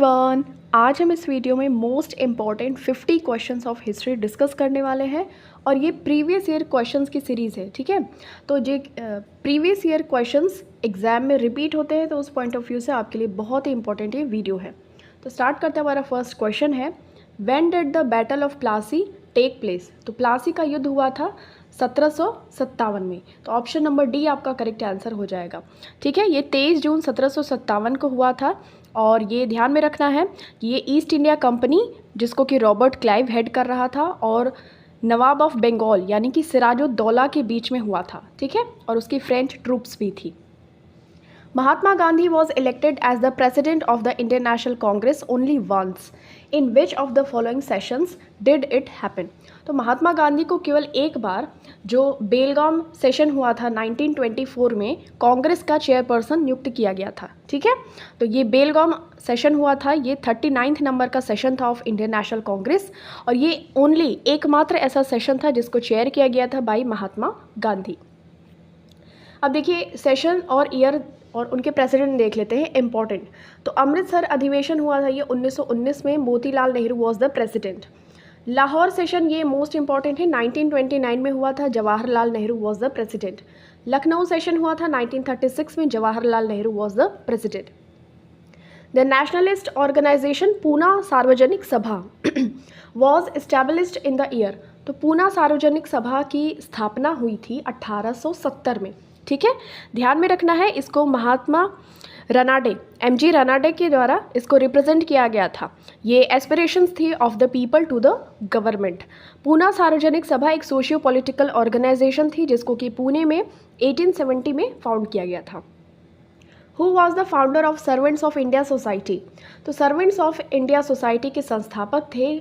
Everyone, आज हम इस वीडियो में most important 50 questions of history discuss करने वाले हैं और ये प्रीवियस ईयर क्वेश्चंस की सीरीज़ है। ठीक है, तो जो प्रीवियस ईयर क्वेश्चंस एग्जाम में रिपीट होते हैं तो उस पॉइंट ऑफ व्यू से आपके लिए बहुत ही इंपॉर्टेंट ये वीडियो है। तो स्टार्ट करते हैं। हमारा फर्स्ट क्वेश्चन है, when did the battle of Plassey take place. तो प्लासी का युद्ध हुआ था 1757 में। तो ऑप्शन नंबर डी आपका करेक्ट आंसर हो जाएगा। ठीक है, ये 23 जून 1757 को हुआ था और ये ध्यान में रखना है कि ये ईस्ट इंडिया कंपनी जिसको कि रॉबर्ट क्लाइव हेड कर रहा था और नवाब ऑफ बंगाल यानी कि सिराजुद्दौला के बीच में हुआ था। ठीक है, और उसकी फ्रेंच ट्रूप्स भी थी। Mahatma Gandhi was elected as the president of the Indian National Congress only once. In which of the following sessions did it happen? तो महात्मा गांधी को केवल एक बार जो बेलगाम सेशन हुआ था 1924 में कांग्रेस का चेयरपर्सन नियुक्त किया गया था। ठीक है, तो ये बेलगाम सेशन हुआ था, ये 39th नंबर का सेशन था ऑफ इंडियन नेशनल कांग्रेस और ये ओनली एकमात्र ऐसा सेशन था जिसको चेयर किया गया था बाई महात्मा गांधी। अब देखिए सेशन और ईयर और उनके प्रेसिडेंट देख लेते हैं इंपॉर्टेंट। तो अमृतसर अधिवेशन हुआ था ये 1919 में, Motilal Nehru was the president. Lahore session ये मोस्ट इंपॉर्टेंट है, 1929 में हुआ था, Jawaharlal Nehru was the president. Lucknow session हुआ था 1936 में, Jawaharlal Nehru was the president. The nationalist organization Poona Sarvajanik Sabha was established in the year. तो पूना सार्वजनिक सभा की स्थापना हुई थी 1870 में। ठीक है, ध्यान में रखना है, इसको महात्मा रनाडे MG रनाडे के द्वारा इसको रिप्रेजेंट किया गया था। ये एस्पिरेशंस थी of the people to the government. Poona Sarvajanik Sabha एक सोशियो पॉलिटिकल ऑर्गेनाइजेशन थी जिसको कि पुणे में 1870 में फाउंड किया गया था। Who was the founder of servants of India society. तो सर्वेंट्स ऑफ इंडिया सोसाइटी के संस्थापक थे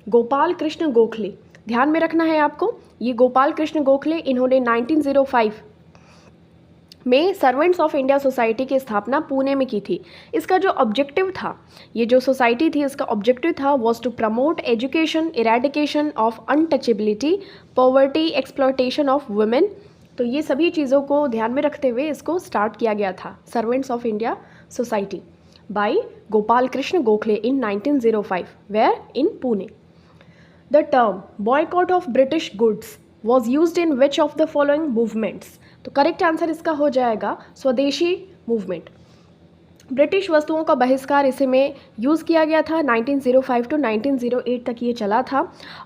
गोपाल कृष्ण गोखले। ध्यान में रखना है आपको, ये गोपाल कृष्ण गोखले इन्होंने 1905 में सर्वेंट्स ऑफ इंडिया सोसाइटी की स्थापना पुणे में की थी। इसका जो ऑब्जेक्टिव था, ये जो सोसाइटी थी इसका ऑब्जेक्टिव था was to promote education, eradication of untouchability, poverty, exploitation of women. तो ये सभी चीज़ों को ध्यान में रखते हुए इसको स्टार्ट किया गया था, servants of India society by Gopal Krishna Gokhale in 1905, where in Pune. The term boycott of British goods was used in which of the following movements. तो करेक्ट आंसर इसका हो जाएगा स्वदेशी मूवमेंट। ब्रिटिश वस्तुओं का बहिष्कार इसे में यूज़ किया गया था 1905 टू 1908 तक ये चला था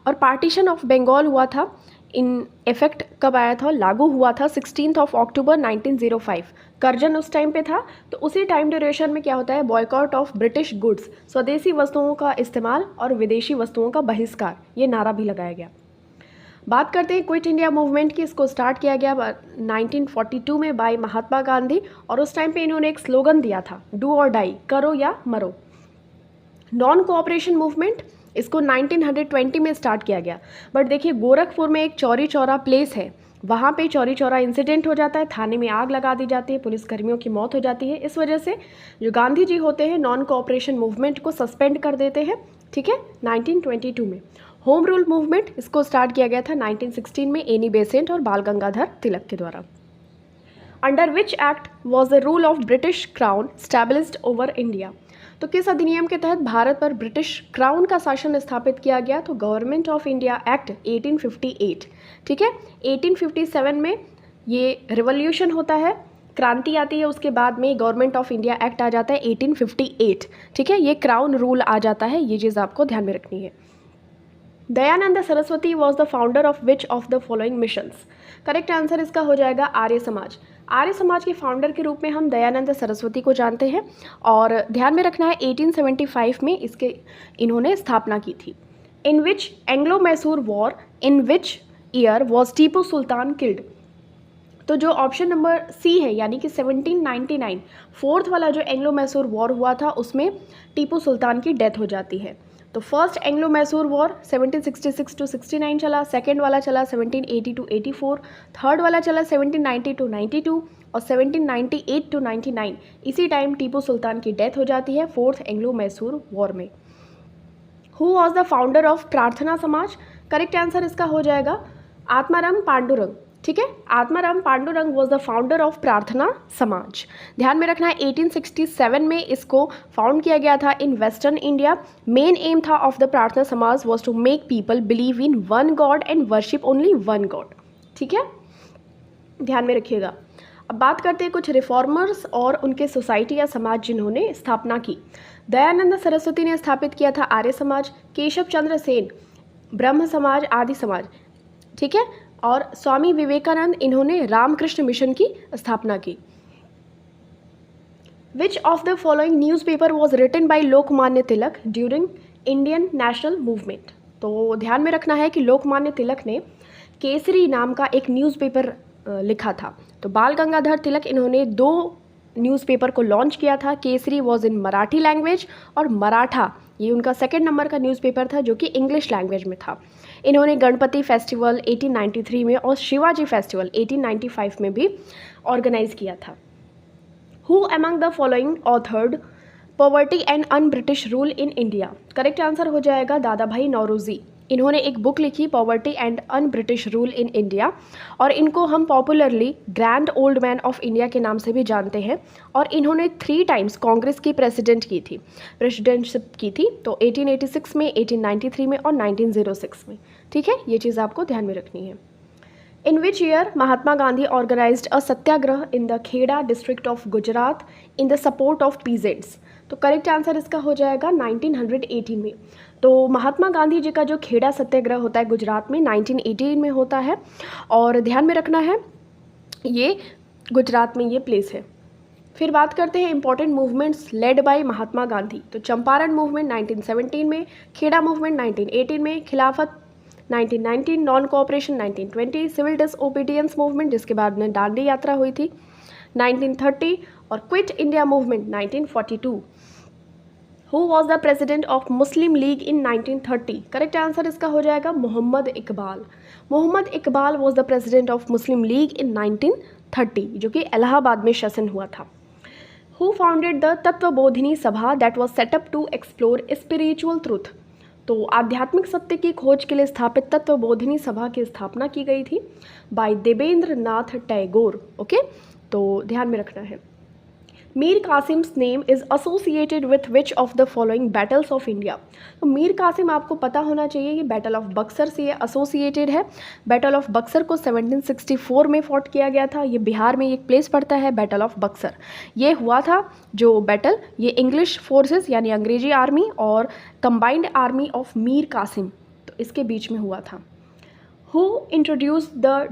और पार्टीशन ऑफ बंगाल हुआ था। इन इफेक्ट कब आया था, लागू हुआ था 16 अक्टूबर 1905। कर्जन उस टाइम पे था, तो उसी टाइम ड्यूरेशन में क्या होता है, बॉयकॉट ऑफ ब्रिटिश गुड्स, स्वदेशी वस्तुओं का इस्तेमाल और विदेशी वस्तुओं का बहिष्कार, ये नारा भी लगाया गया। बात करते हैं क्विट इंडिया मूवमेंट की। इसको स्टार्ट किया गया 1942 में बाय महात्मा गांधी और उस टाइम पे इन्होंने एक स्लोगन दिया था, डू और डाई, करो या मरो। नॉन कोऑपरेशन मूवमेंट इसको 1920 में स्टार्ट किया गया। बट देखिए गोरखपुर में एक चौरी चौरा प्लेस है, वहाँ पे चौरी चौरा इंसिडेंट हो जाता है, थाने में आग लगा दी जाती है, पुलिसकर्मियों की मौत हो जाती है। इस वजह से जो गांधी जी होते हैं नॉन कोऑपरेशन मूवमेंट को सस्पेंड कर देते हैं। ठीक है, 1922 में। होम रूल मूवमेंट इसको स्टार्ट किया गया था 1916 में एनी बेसेंट और बाल गंगाधर तिलक के द्वारा। Under which act was the rule of British crown established over India. तो किस अधिनियम के तहत भारत पर ब्रिटिश क्राउन का शासन स्थापित किया गया, तो गवर्नमेंट ऑफ इंडिया एक्ट 1858। ठीक है, 1857 में ये रिवॉल्यूशन होता है, क्रांति आती है, उसके बाद में गवर्नमेंट ऑफ इंडिया एक्ट आ जाता है 1858। ठीक है, ये क्राउन रूल आ जाता है, ये चीज़ आपको ध्यान में रखनी है। Dayanand Saraswati was the founder of which of the following missions. Correct answer इसका हो जाएगा आर्य समाज। आर्य समाज के फाउंडर के रूप में हम दयानंद सरस्वती को जानते हैं और ध्यान में रखना है 1875 में इसके इन्होंने स्थापना की थी। In which Anglo Mysore war in which year was Tipu Sultan killed. तो जो ऑप्शन नंबर सी है यानी कि 1799 फोर्थ वाला जो एंग्लो मैसूर वॉर हुआ था उसमें टीपू सुल्तान की डेथ हो जाती है। तो first Anglo Mysore war 1766 to 69 चला, सेकेंड वाला चला 1780 टू 84, थर्ड वाला चला 1790 टू 92 और 1798 टू 99। इसी टाइम टीपू सुल्तान की डेथ हो जाती है फोर्थ एंग्लो मैसूर वॉर में। Who was the founder of प्रार्थना समाज। करेक्ट आंसर इसका हो जाएगा आत्माराम पांडुरंग। ठीक है। Atmaram Pandurang was the founder of प्रार्थना समाज। ध्यान में रखना है 1867 में इसको फाउंड किया गया था in western India. Main aim था of the Prarthana Samaj was to make people believe in one God and worship only one God. ठीक है, ध्यान में रखिएगा। अब बात करते हैं कुछ रिफॉर्मर्स और उनके सोसाइटी या समाज जिन्होंने स्थापना की। दयानंद सरस्वती ने स्थापित किया था आर्य समाज, केशव चंद्र सेन ब्रह्म समाज, आदि समाज। ठीक है, और स्वामी विवेकानंद इन्होंने रामकृष्ण मिशन की स्थापना की। Which of the following newspaper was written by Lokmanya Tilak during Indian national movement. तो ध्यान में रखना है कि लोकमान्य तिलक ने केसरी नाम का एक न्यूज़पेपर लिखा था। तो बाल गंगाधर तिलक इन्होंने 2 न्यूज़पेपर को लॉन्च किया था। Kesari was in Marathi language और मराठा ये उनका 2nd नंबर का न्यूज़पेपर था जो कि इंग्लिश लैंग्वेज में था। इन्होंने गणपति फेस्टिवल 1893 में और शिवाजी फेस्टिवल 1895 में भी ऑर्गेनाइज किया था। Who among the following authored poverty and un British rule in India. Correct answer हो जाएगा दादा भाई नौरोजी। इन्होंने एक बुक लिखी poverty and un British rule in India, और इनको हम popularly grand old man of India के नाम से भी जानते हैं। और इन्होंने 3 टाइम्स कांग्रेस की प्रेसिडेंटशिप की थी। तो 1886 में, 1893 में और 1906 में। ठीक है, ये चीज़ आपको ध्यान में रखनी है। In which year Mahatma Gandhi organised a satyagraha in the Kheda district of Gujarat in the support of peasants. तो करेक्ट आंसर इसका हो जाएगा 1918 में। तो महात्मा गांधी जी का जो खेड़ा सत्याग्रह होता है गुजरात में 1918 में होता है, और ध्यान में रखना है ये गुजरात में ये प्लेस है। फिर बात करते हैं important movements led by Mahatma Gandhi. तो चंपारण मूवमेंट 1917 में, खेड़ा मूवमेंट 1918 में, Khilafat 1919, non cooperation 1920, civil disobedience movement जिसके बाद में दांडी यात्रा हुई थी 1930, और quit India movement 1942। Who was the president of Muslim League in 1930। Correct answer इसका हो जाएगा Mohammad Iqbal. Mohammad Iqbal was the president of Muslim League in 1930 जो कि इलाहाबाद में सेशन हुआ था। Who founded the Tattvabodhini Sabha that was set up to explore spiritual truth. तो आध्यात्मिक सत्य की खोज के लिए स्थापित तत्वबोधिनी सभा की स्थापना की गई थी बाय देवेंद्र नाथ टैगोर। ओके, तो ध्यान में रखना है। Mir Qasim's name is associated with which of the following battles of India. तो मीर कासिम आपको पता होना चाहिए ये बैटल ऑफ बक्सर से ये एसोसिएटेड है। बैटल ऑफ बक्सर को 1764 में फॉट किया गया था। ये बिहार में एक प्लेस पड़ता है बैटल ऑफ बक्सर। ये हुआ था जो बैटल, ये इंग्लिश फोर्सेस यानी अंग्रेजी आर्मी और combined army of Mir Qasim तो इसके बीच में हुआ था। Who introduced the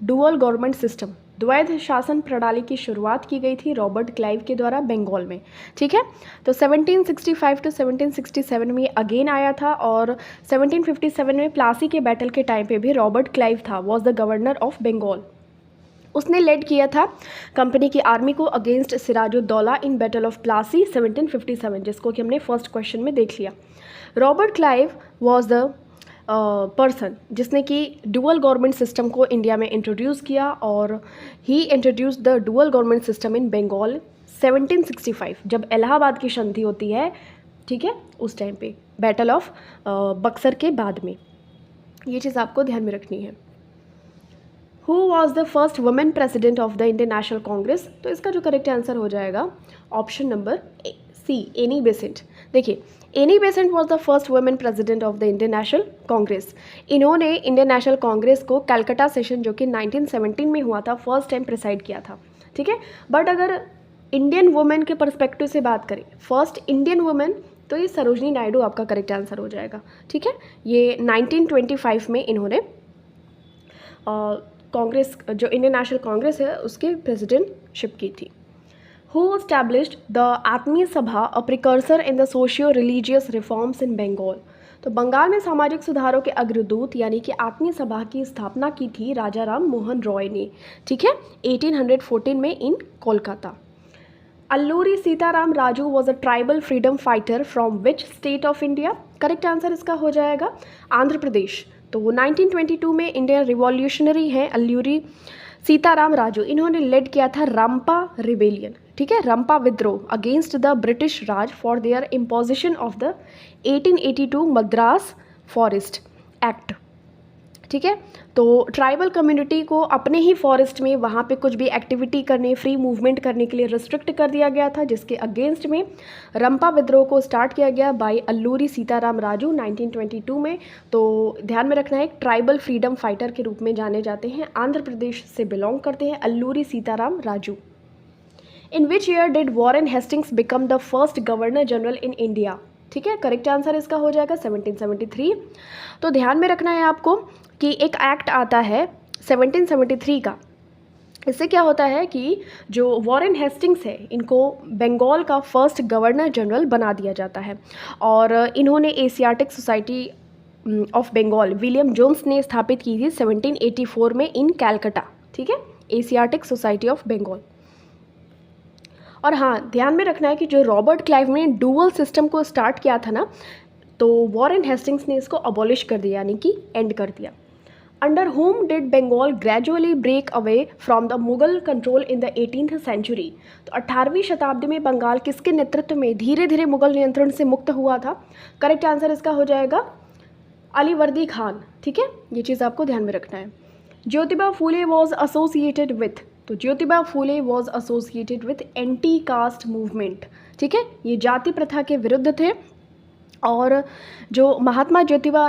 dual government system. द्वैध शासन प्रणाली की शुरुआत की गई थी रॉबर्ट क्लाइव के द्वारा बंगाल में। ठीक है, तो 1765 टू 1767 में अगेन आया था, और 1757 में प्लासी के बैटल के टाइम पे भी रॉबर्ट क्लाइव था was the governor of Bengal. उसने लेड किया था कंपनी की आर्मी को against Sirajuddaula in battle of Plassey 1757 जिसको कि हमने फर्स्ट क्वेश्चन में देख लिया। Robert Clive was the person जिसने कि डुअल गवर्नमेंट सिस्टम को इंडिया में इंट्रोड्यूस किया, और ही introduce the dual government system in Bengal 1765 जब इलाहाबाद की संधि होती है। ठीक है, उस टाइम पे बैटल ऑफ बक्सर के बाद में। ये चीज़ आपको ध्यान में रखनी है। Who was the first women president of the Indian National Congress. तो इसका जो करेक्ट आंसर हो जाएगा option number C, Annie Besant. देखिए, Annie Besant was the first women president of the Indian National Congress. इन्होंने इंडियन नेशनल कांग्रेस को कलकत्ता सेशन जो कि 1917 में हुआ था फर्स्ट टाइम प्रिसाइड किया था। ठीक है, बट अगर इंडियन वुमेन के पर्सपेक्टिव से बात करें फर्स्ट इंडियन वुमेन तो ये सरोजनी नायडू आपका करेक्ट आंसर हो जाएगा। ठीक है, ये 1925 में इन्होंने कांग्रेस जो इंडियन नेशनल कांग्रेस है उसके प्रेसिडेंटशिप की थी। Who established the आत्मीय सभा a precursor in the socio-religious reforms in Bengal। तो बंगाल में सामाजिक सुधारों के अग्रदूत यानी कि आत्मीय सभा की स्थापना की थी राजा राम मोहन रॉय ने। ठीक है, 1814 में in Kolkata. Alluri Sitarama Raju was a tribal freedom fighter from which state of India. Correct answer इसका हो जाएगा आंध्र प्रदेश। तो 1922 में इंडियन रिवॉल्यूशनरी हैं अल्लूरी सीताराम राजू। इन्होंने लेड किया था रंपा रिबेलियन। ठीक है, रंपा विद्रोह against the British Raj for their imposition of the 1882 Madras forest act. ठीक है। तो ट्राइबल कम्युनिटी को अपने ही फॉरेस्ट में वहाँ पे कुछ भी एक्टिविटी करने, फ्री मूवमेंट करने के लिए रिस्ट्रिक्ट कर दिया गया था, जिसके अगेंस्ट में रंपा विद्रोह को स्टार्ट किया गया बाय अल्लूरी सीताराम राजू 1922 में। तो ध्यान में रखना है, एक ट्राइबल फ्रीडम फाइटर के रूप में जाने जाते हैं, आंध्र प्रदेश से बिलोंग करते हैं Alluri Sitarama Raju. In which year did Warren Hastings become the first governor general in India? ठीक है, करेक्ट आंसर इसका हो जाएगा 1773। तो ध्यान में रखना है आपको कि एक एक्ट आता है 1773 का। इससे क्या होता है कि जो वॉरेन हेस्टिंग्स है, इनको बंगाल का फर्स्ट गवर्नर जनरल बना दिया जाता है, और इन्होंने Asiatic Society of Bengal William Jones ने स्थापित की थी 1784 में इन कैलकाटा। ठीक है, एशियाटिक सोसाइटी ऑफ बंगाल। और हाँ, ध्यान में रखना है कि जो रॉबर्ट क्लाइव ने डुअल सिस्टम को स्टार्ट किया था ना, तो वॉरेन हेस्टिंग्स ने इसको अबॉलिश कर दिया, यानी कि एंड कर दिया। Under whom did Bengal gradually break away from the Mughal control in the 18th century? तो 18वीं शताब्दी में बंगाल किसके नेतृत्व में धीरे धीरे मुगल नियंत्रण से मुक्त हुआ था? करेक्ट आंसर इसका हो जाएगा अलीवर्दी खान। ठीक है, ये चीज़ आपको ध्यान में रखना है। Jyotiba Phule was associated with, तो Jyotiba Phule was associated with anti caste movement. ठीक है, ये जाति प्रथा के विरुद्ध थे। और जो महात्मा ज्योतिबा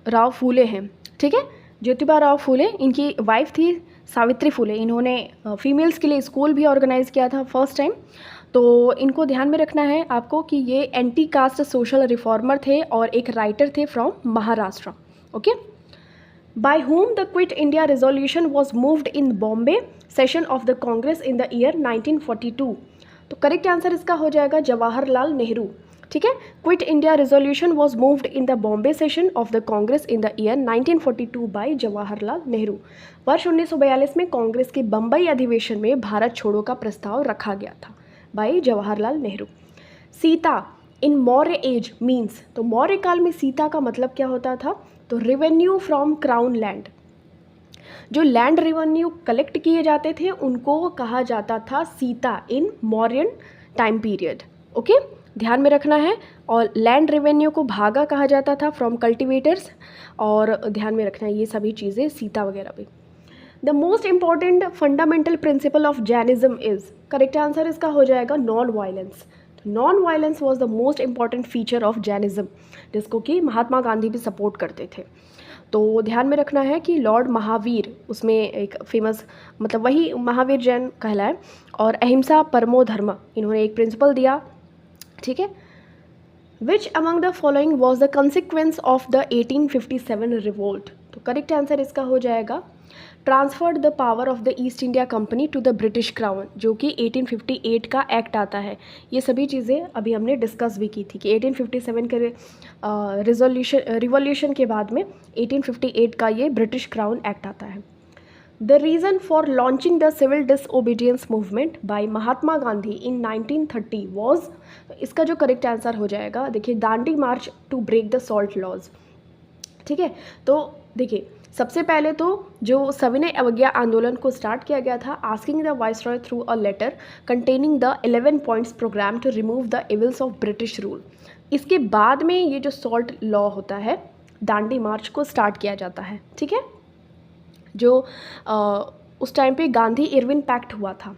राव फूले हैं, ठीक है, ज्योतिबा राव फूले, इनकी वाइफ थी सावित्री फूले। इन्होंने फीमेल्स के लिए स्कूल भी ऑर्गेनाइज़ किया था फर्स्ट टाइम। तो इनको ध्यान में रखना है आपको कि ये एंटी कास्ट सोशल रिफॉर्मर थे और एक राइटर थे from Maharashtra. Okay. By whom the Quit India resolution was moved in Bombay session of the Congress in the year 1942? तो करेक्ट आंसर इसका हो जाएगा जवाहरलाल नेहरू। ठीक है, Quit India resolution was moved in the Bombay session of the Congress in the year 1942 by Jawaharlal Nehru. वर्ष 1942 में कांग्रेस के बम्बई अधिवेशन में भारत छोड़ो का प्रस्ताव रखा गया था बाय जवाहरलाल नेहरू। सीता इन मौर्य एज मीन्स, तो मौर्य काल में सीता का मतलब क्या होता था? तो रेवेन्यू फ्रॉम क्राउन लैंड। जो लैंड रेवेन्यू कलेक्ट किए जाते थे उनको कहा जाता था सीता इन मौर्यन टाइम पीरियड। ओके, ध्यान में रखना है। और लैंड रेवेन्यू को भागा कहा जाता था फ्रॉम कल्टिवेटर्स, और ध्यान में रखना है ये सभी चीज़ें, सीता वगैरह भी। The most important fundamental principle of Jainism is, correct answer इसका हो जाएगा non violence. Non violence was the most important feature of Jainism, जिसको कि महात्मा गांधी भी सपोर्ट करते थे। तो ध्यान में रखना है कि लॉर्ड महावीर, उसमें एक फेमस, मतलब वही महावीर जैन कहलाए, और अहिंसा परमो धर्म, इन्होंने एक प्रिंसिपल दिया। ठीक है, which among the following was the consequence of the 1857 revolt? तो करेक्ट आंसर इसका हो जाएगा transferred the power of the East India Company to the British crown, जो कि 1858 का एक्ट आता है। ये सभी चीज़ें अभी हमने डिस्कस भी की थी कि 1857 के रिवॉल्यूशन के बाद में 1858 का ये ब्रिटिश क्राउन एक्ट आता है। The reason for launching the civil disobedience movement by Mahatma Gandhi in 1930 was, इसका जो करेक्ट आंसर हो जाएगा, देखिए, Dandi march to break the salt laws. ठीक है, तो देखिए, सबसे पहले तो जो सविनय अवज्ञा आंदोलन को स्टार्ट किया गया था, asking the viceroy through a letter containing the 11 points programme to remove the evils of British rule. इसके बाद में ये जो सॉल्ट लॉ होता है, दांडी मार्च को स्टार्ट किया जाता है। ठीक है, जो उस टाइम पे गांधी इरविन पैक्ट हुआ था,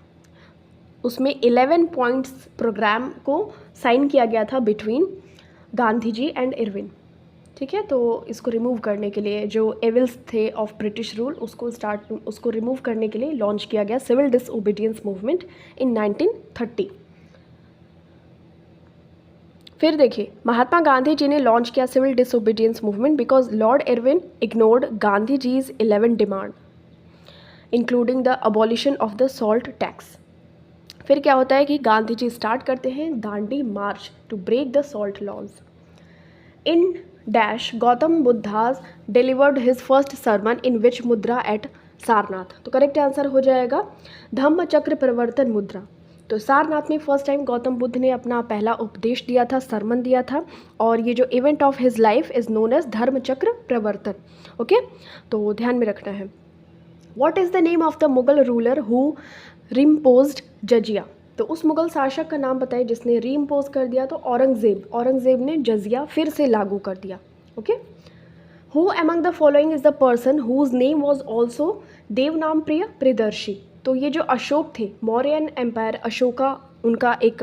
उसमें 11 पॉइंट्स प्रोग्राम को साइन किया गया था between Gandhi ji and Irwin. ठीक है, तो इसको रिमूव करने के लिए, जो एविल्स थे ऑफ ब्रिटिश रूल, उसको रिमूव करने के लिए लॉन्च किया गया सिविल डिसओबीडियंस मूवमेंट इन 1930। फिर देखिए, महात्मा गांधी जी ने लॉन्च किया civil disobedience movement because Lord Irwin ignored Gandhi ji's 11 demand including the abolition of the salt tax. फिर क्या होता है कि गांधी जी स्टार्ट करते हैं Dandi march to break the salt laws. In dash Gautam Buddha's delivered his first sermon in which mudra at Sarnath? तो correct answer हो जाएगा धम्म चक्र प्रवर्तन मुद्रा। तो सारनाथ में फर्स्ट टाइम गौतम बुद्ध ने अपना पहला उपदेश दिया था, सरमन दिया था, और ये जो event of his life is known as Dharma Chakra Pravartan. Okay, तो ध्यान में रखना है। What is the name of the Mughal ruler who reimposed jizya? तो उस मुगल शासक का नाम बताइए जिसने रीइम्पोज कर दिया? तो औरंगज़ेब। औरंगज़ेब ने जजिया फिर से लागू कर दिया। Okay, who among the following is the person whose name was also Devanam Priya Priyadarshi. तो ये जो अशोक थे, मौर्यन एम्पायर अशोका, उनका एक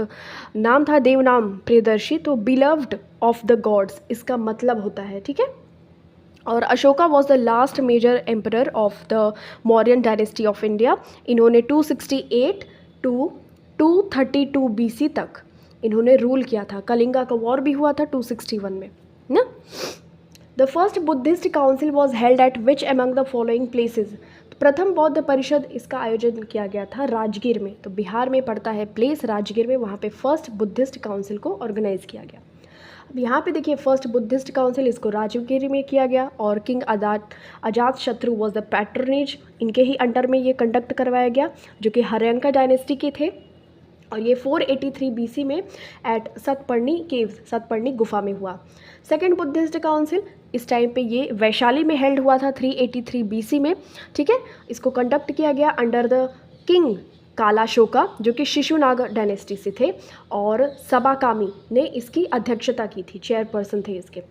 नाम था देवनाम प्रियदर्शी। तो बिलव्ड ऑफ द गॉड्स इसका मतलब होता है, ठीक है। और Ashoka was the last major emperor of the Mauryan dynasty of India. इन्होंने 268 टू 232 BC तक इन्होंने रूल किया था। कलिंगा का वॉर भी हुआ था 261 में ना। The first Buddhist council was held at which among the following places. प्रथम बौद्ध परिषद इसका आयोजन किया गया था राजगीर में। तो बिहार में पड़ता है प्लेस राजगीर में, वहाँ पे फर्स्ट बुद्धिस्ट काउंसिल को ऑर्गेनाइज किया गया। अब यहाँ पे देखिए फर्स्ट बुद्धिस्ट काउंसिल इसको राजगीर में किया गया और किंग अजात शत्रु वॉज द पैट्रोनेज, इनके ही अंडर में ये कंडक्ट करवाया गया, जो कि हर्यंका डायनेस्टी के थे। और ये 483 BC में एट सतपर्णी केव्स, सतपर्णी गुफा में हुआ। सेकेंड बुद्धिस्ट काउंसिल इस टाइम पे ये वैशाली में हेल्ड हुआ था 383 BC में, ठीक है। इसको कंडक्ट किया गया अंडर द किंग कालाशोका, जो कि शिशुनाग डायनेस्टी से थे, और सबाकामी ने इसकी अध्यक्षता की थी, चेयरपर्सन थे इसके।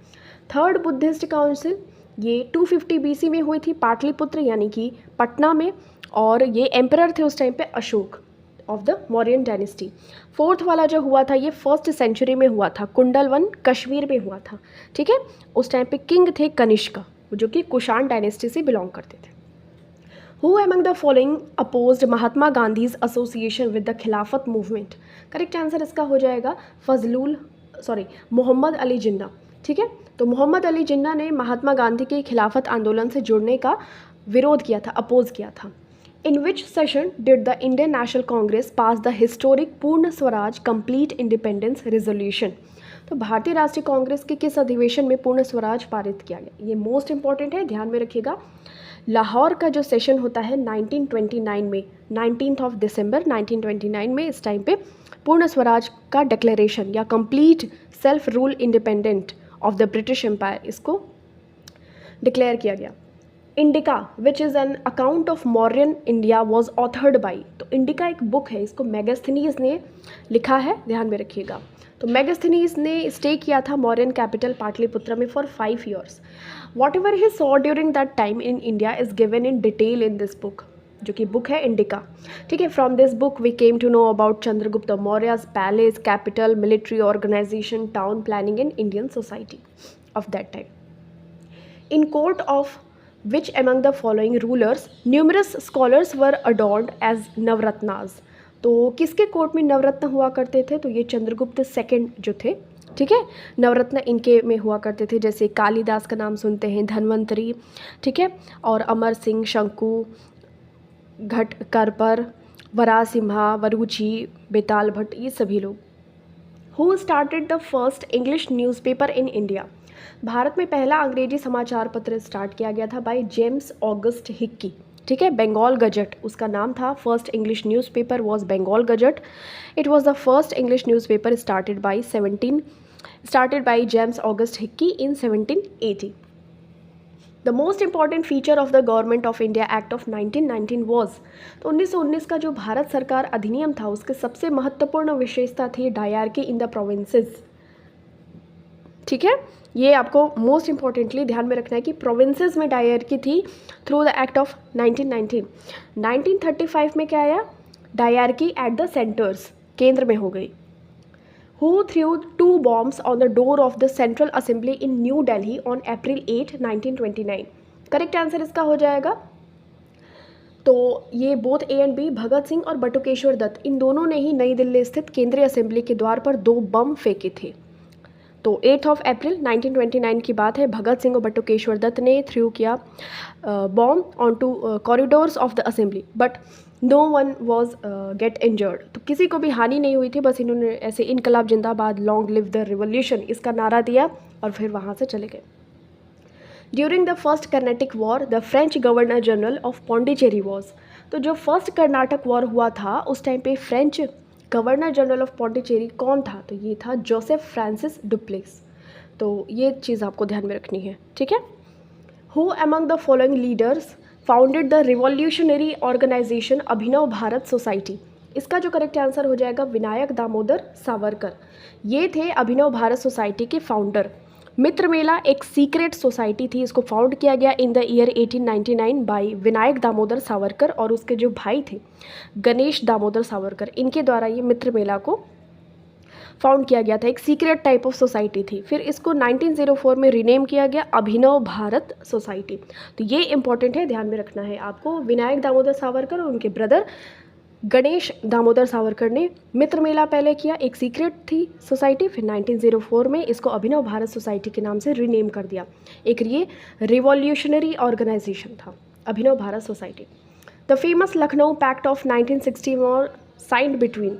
थर्ड बुद्धिस्ट काउंसिल ये 250 BC में हुई थी पाटलिपुत्र यानी कि पटना में, और ये एम्परर थे उस टाइम पे Ashok of the Mauryan dynasty. Fourth वाला जो हुआ था ये फर्स्ट सेंचुरी में हुआ था, कुंडलवन कश्मीर में हुआ था, ठीक है। उस टाइम पे किंग थे कनिष्क, जो कि कुषाण डायनेस्टी से बिलोंग करते थे। Who among the following opposed Mahatma Gandhi's association with the खिलाफत मूवमेंट। करेक्ट आंसर इसका हो जाएगा मोहम्मद अली जिन्ना, ठीक है। तो मोहम्मद अली जिन्ना ने महात्मा गांधी के खिलाफत आंदोलन से जुड़ने का विरोध किया था, अपोज किया था। In which session did the Indian National Congress pass the historic Purna Swaraj complete independence resolution. तो भारतीय राष्ट्रीय कांग्रेस के किस अधिवेशन में पूर्ण स्वराज पारित किया गया, ये मोस्ट इंपॉर्टेंट है, ध्यान में रखिएगा। लाहौर का जो सेशन होता है 1929 में, 19 दिसंबर 1929 में, इस टाइम पे पूर्ण स्वराज का डिक्लेरेशन या complete self rule independent of the British empire इसको डिक्लेयर किया गया। Indica which is an account of Mauryan India was authored by. तो इंडिका एक बुक है, इसको मेगास्थनीज ने लिखा है, ध्यान में रखिएगा। तो मेगास्थनीज ने स्टे किया था मौर्यन कैपिटल पाटलिपुत्र में for 5 years। Whatever he saw during that time in India is given in detail in this book, जो कि बुक है इंडिका, ठीक है। From this book we came to know about Chandragupta Maurya's palace, capital, military organisation, town planning in Indian society of that time. In court of which among the following rulers numerous scholars were adorned as नवरत्नास। तो किसके court में नवरत्न हुआ करते थे, तो ये Chandragupta second जो थे, ठीक है, नवरत्न इनके में हुआ करते थे। जैसे कालिदास का नाम सुनते हैं, धन्वंतरी, ठीक है, और अमर सिंह, शंकु, घटकरपर, वरासिम्हा, वरुची, बेताल भट्ट, ये सभी लोग। Who started the first English newspaper in India. Bharat में पहला अंग्रेजी समाचार पत्र स्टार्ट किया गया था बाय जेम्स ऑगस्ट हिक्की, ठीक है। बंगाल गजट उसका नाम था। First English newspaper was Bengal Gazette. It was the first English newspaper started by James Augustus Hicky in 1780। The most important feature of the Government of India Act of 1919 was. तो 1919 का जो भारत सरकार अधिनियम था उसके सबसे महत्वपूर्ण विशेषता थी डायरकी इन द प्रोविंसेस, ठीक है। ये आपको मोस्ट इंपॉर्टेंटली ध्यान में रखना है कि प्रोविंसेस में डायरकी थी थ्रू द एक्ट ऑफ 1919। 1935 में क्या आया, डायरकी एट द सेंटर्स, केंद्र में हो गई। Who through 2 bombs on the door of the central assembly in new Delhi on April 8, 1929। Correct answer इसका हो जाएगा, तो ये both A and B, Bhagat Singh और बटुकेश्वर दत्त, इन दोनों ने ही नई दिल्ली स्थित केंद्रीय असेंबली के द्वार पर 2 बम फेंके थे। तो 8 अप्रैल 1929 की बात है, भगत सिंह और बटुकेश्वर दत्त ने थ्रू किया bomb onto corridors of the assembly, but no one was get injured. तो किसी को भी हानि नहीं हुई थी, बस इन्होंने ऐसे इनकलाब जिंदाबाद, लॉन्ग लिव द रिवॉल्यूशन, इसका नारा दिया और फिर वहाँ से चले गए। During the first Carnatic war the French governor general of Pondicherry was. तो जो फर्स्ट कर्नाटक वॉर हुआ था उस टाइम पे French governor general of Pondicherry कौन था, तो ये था जोसेफ फ्रांसिस डुप्लेस। तो ये चीज़ आपको ध्यान में रखनी है, ठीक है। Who among the following leaders founded the revolutionary organisation Abhinav Bharat Society. इसका जो करेक्ट आंसर हो जाएगा विनायक दामोदर सावरकर। ये थे अभिनव भारत सोसाइटी के फाउंडर। मित्र मेला एक सीक्रेट सोसाइटी थी, इसको फाउंड किया गया in the year 1899 by Vinayak Damodar Savarkar और उसके जो भाई थे गणेश दामोदर सावरकर, इनके द्वारा ये मित्र मेला को फाउंड किया गया था। एक सीक्रेट टाइप ऑफ सोसाइटी थी। फिर इसको 1904 में रीनेम किया गया अभिनव भारत सोसाइटी। तो ये इंपॉर्टेंट है, ध्यान में रखना है आपको। विनायक दामोदर सावरकर और उनके ब्रदर गणेश दामोदर सावरकर ने मित्र मेला पहले किया, एक सीक्रेट थी सोसाइटी, फिर 1904 में इसको अभिनव भारत सोसाइटी के नाम से रीनेम कर दिया। एक ये रिवॉल्यूशनरी ऑर्गेनाइजेशन था Abhinav Bharat society. The famous Lucknow pact of 1960 were signed between,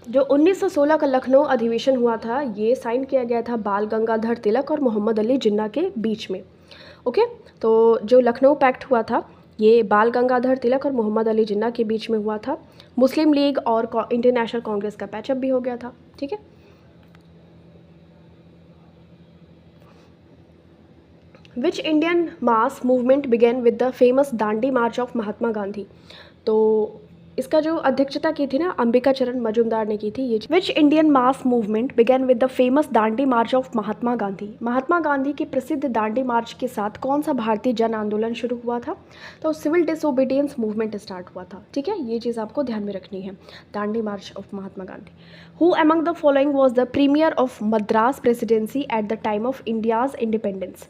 जो 1916 का लखनऊ अधिवेशन हुआ था, ये साइन किया गया था बाल गंगाधर तिलक और मोहम्मद अली जिन्ना के बीच में। ओके, तो जो लखनऊ पैक्ट हुआ था ये बाल गंगाधर तिलक और मोहम्मद अली जिन्ना के बीच में हुआ था। मुस्लिम लीग और इंटरनेशनल कांग्रेस का पैचअप भी हो गया था। ठीक है, which Indian mass movement began with the famous Dandi march of Mahatma Gandhi. तो इसका जो अध्यक्षता की थी ना अंबिका चरण मजूमदार ने की थी। ये which Indian mass movement began with the famous Dandi march of Mahatma Gandhi. Mahatma Gandhi की प्रसिद्ध दांडी मार्च के साथ कौन सा भारतीय जन आंदोलन शुरू हुआ था? तो सिविल डिसोबीडियंस मूवमेंट स्टार्ट हुआ था। ठीक है, ये चीज़ आपको ध्यान में रखनी है, Dandi march of Mahatma Gandhi. Who among the following was the premier of Madras presidency at the time of India's independence.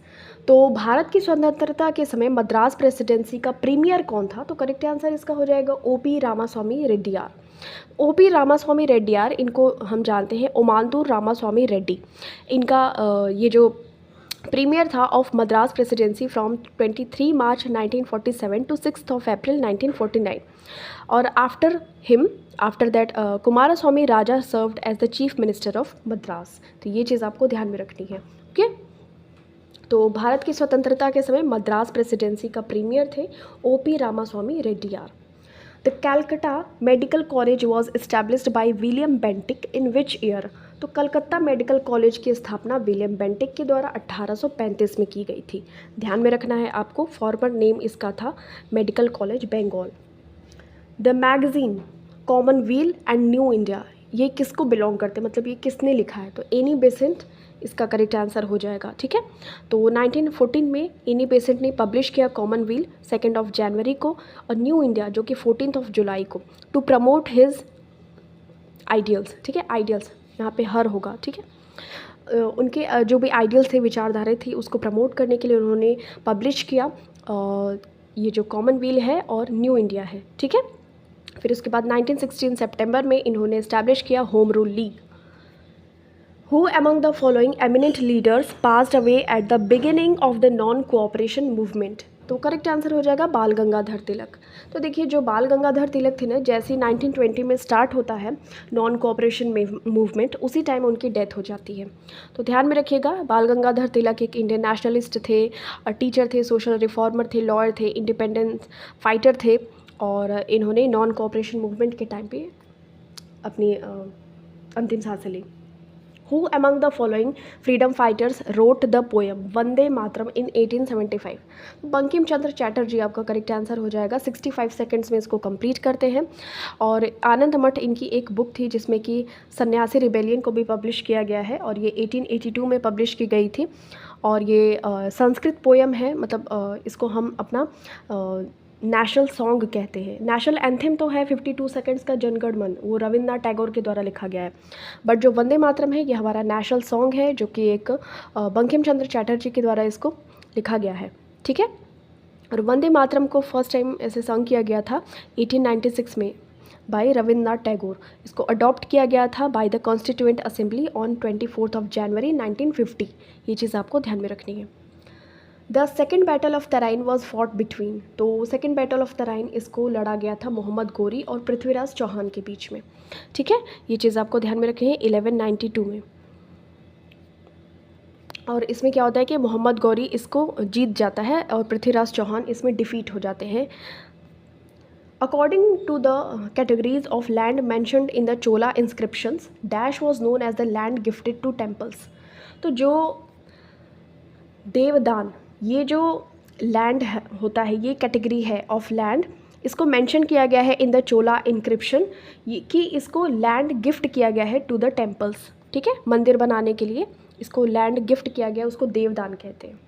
तो भारत की स्वतंत्रता के समय मद्रास प्रेसिडेंसी का प्रीमियर कौन था? तो करेक्ट आंसर इसका हो जाएगा ओपी रामास्वामी रेड्डियार। ओपी रामास्वामी रेड्डियार, इनको हम जानते हैं ओमांतूर रामास्वामी रेड्डी। इनका ये जो प्रीमियर था of Madras Presidency from 23 March 1947 to 6 April 1949। और after that Kumaraswamy Raja served as the chief minister of Madras. तो ये चीज़ आपको ध्यान में रखनी है। ओके, तो भारत की स्वतंत्रता के समय मद्रास प्रेसिडेंसी का प्रीमियर थे O P Ramaswami Reddiar. The Calcutta medical college was established by William Bentinck in which year. तो कलकत्ता मेडिकल कॉलेज की स्थापना विलियम बेंटिक के द्वारा 1835 में की गई थी। ध्यान में रखना है आपको, फॉर्मर नेम इसका था medical college Bengal. The magazine Commonwealth and New India, ये किसको बिलोंग करते हैं, मतलब ये किसने लिखा है? तो एनी बेसेंट इसका करेक्ट आंसर हो जाएगा। ठीक है, तो 1914 में एनी बेसेंट ने पब्लिश किया कॉमनवेल्थ 2 जनवरी को, और न्यू इंडिया जो कि 14 जुलाई को, टू प्रमोट हिज आइडियल्स। ठीक है, आइडियल्स यहाँ पे हर होगा। ठीक है, उनके जो भी आइडियल्स थे, विचारधारा थी, उसको प्रमोट करने के लिए उन्होंने पब्लिश किया ये जो कॉमनवेल्थ है और न्यू इंडिया है। ठीक है, फिर उसके बाद 1916 सितंबर में इन्होंने इस्टेब्लिश किया home rule league. Who among the following eminent leaders passed away at the beginning of the non-cooperation movement? तो करेक्ट आंसर हो जाएगा बाल गंगाधर तिलक। तो देखिए, जो बाल गंगाधर तिलक थे ना, जैसे 1920 में स्टार्ट होता है नॉन कोऑपरेशन मूवमेंट, उसी टाइम उनकी डेथ हो जाती है। तो ध्यान में रखिएगा, बाल गंगाधर तिलक एक इंडियन नेशनलिस्ट थे, टीचर थे, सोशल रिफॉर्मर थे, लॉयर थे, इंडिपेंडेंस फाइटर थे, और इन्होंने नॉन कोऑपरेशन मूवमेंट के टाइम पे अपनी अंतिम सांसें ली। Who among the following freedom fighters wrote the poem Vande Mataram in 1875? Bankim Chandra Chatterjee आपका करेक्ट आंसर हो जाएगा। 65 सेकंड्स में इसको कंप्लीट करते हैं। और आनंद मठ इनकी एक बुक थी जिसमें कि सन्यासी रिबेलियन को भी पब्लिश किया गया है, और ये 1882 में पब्लिश की गई थी। और ये संस्कृत पोएम है, मतलब इसको हम अपना नेशनल सॉन्ग कहते हैं। नेशनल एंथम तो है 52 सेकंड्स का जनगण मन, वो रविन्द्रनाथ टैगोर के द्वारा लिखा गया है। बट जो वंदे मातरम है ये हमारा नेशनल सॉन्ग है, जो कि एक बंकिम चंद्र चैटर्जी के द्वारा इसको लिखा गया है। ठीक है, और वंदे मातरम को फर्स्ट टाइम ऐसे सॉन्ग किया गया था 1896 में बाय रविन्द्रनाथ टैगोर। इसको अडॉप्ट किया गया था by the constituent assembly on 24 जनवरी 1950। ये चीज़ आपको ध्यान में रखनी है। The second battle of Tarain was fought between. तो सेकेंड बैटल ऑफ तराइन इसको लड़ा गया था मोहम्मद गौरी और पृथ्वीराज चौहान के बीच में। ठीक है, ये चीज़ आपको ध्यान में रखनी है 1192 में। और इसमें क्या होता है कि मोहम्मद गौरी इसको जीत जाता है और पृथ्वीराज चौहान इसमें डिफीट हो जाते हैं। According to the categories of land mentioned in the Chola inscriptions, dash was known as the land gifted to temples. तो जो देवदान, ये जो लैंड होता है, ये कैटेगरी है ऑफ लैंड, इसको मेंशन किया गया है इन द चोला इंक्रिप्शन कि इसको लैंड गिफ्ट किया गया है टू द टेम्पल्स। ठीक है, मंदिर बनाने के लिए इसको लैंड गिफ्ट किया गया, उसको देवदान कहते हैं।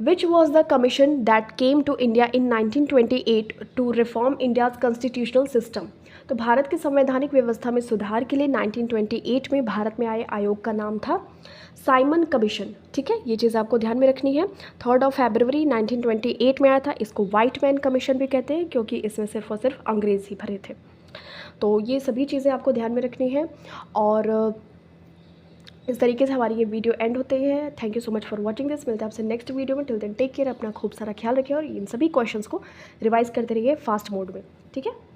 Which was the commission that came to India in 1928 to reform India's constitutional system. तो भारत की संवैधानिक व्यवस्था में सुधार के लिए 1928 में भारत में आए आयोग का नाम था साइमन कमीशन। ठीक है, ये चीज़ आपको ध्यान में रखनी है। 3 फरवरी 1928 में आया था। इसको वाइट मैन कमीशन भी कहते हैं क्योंकि इसमें सिर्फ और सिर्फ अंग्रेज़ ही भरे थे। तो ये सभी चीज़ें आपको ध्यान में रखनी है। और इस तरीके से हमारी ये वीडियो एंड होती है। Thank you so much for watching this. मिलते हैं आपसे नेक्स्ट वीडियो में। टिल देन टेक केयर, अपना खूब सारा ख्याल रखिए और इन सभी क्वेश्चंस को रिवाइज करते रहिए फास्ट मोड में। ठीक है।